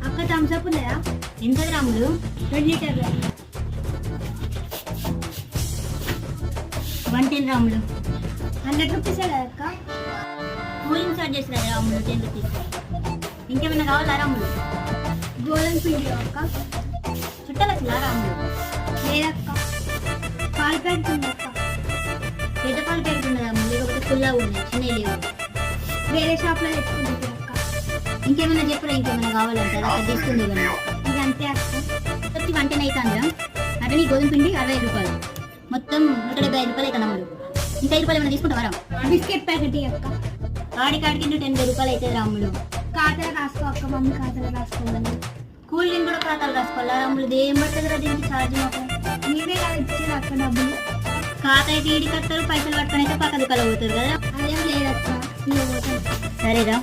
అక్క థమ్స్అప్ ఉన్నాయా? ఎంత రాములు? 2 లీటర్లు. 110 రాములు. 100 రూపీసే కదా అక్క? కూలింగ్ చార్జెస్ కదా రాములు, 10 రూపీస్. ఇంకేమైనా కావాలా రాములు? గోధుమ పిండి అక్క? చుట్టాలు వచ్చిలా రాములు? లేదక్క. పాలు ప్యాకెట్ ఉంది అక్క. పెద్ద పాలు ప్యాకెట్ ఉన్నదా రాములు? లేకపోతే ఫుల్లా ఉన్నాయి, చిన్నవి లేవు? వేరే షాప్లో తెచ్చుకుంటుంది అక్క. ఇంకేమైనా చెప్పురా, ఇంకేమైనా కావాలంటే అక్కడ తీసుకుంది ఇవన్నీ. ఇది అంతే అక్క. వచ్చి 110 అవుతుందా? అంటే నీ గోధుమ పిండి 65 రూపాయలు, మొత్తం 175 రూపాయలు అయితే రాములు. ఇంకా 5 రూపాయలు ఏమైనా తీసుకుంటావా? బిస్కెట్ ప్యాకెట్ అక్క. కాడికి 80 రూపాయలు అయితే రాములు. ఖాతాలో రాసుకో అక్క, మమ్మీ ఖాతాలో రాసుకోమని. కూల్ డ్రింక్ కూడా ఖాతాలు రాసుకోవాలా రాములు? ఏం పడుతుంది కదా దీనికి ఛార్జ్ మాకు? మీరే కదా ఇచ్చారు అక్క డబ్బులు. ఖాతా అయితే ఈడి కట్టారు, పైసలు పట్టుకొని అయితే పక్క దుకాణం పోతారు కదా. అదేం లేదక్క, నేను పోతాను. సరేరా.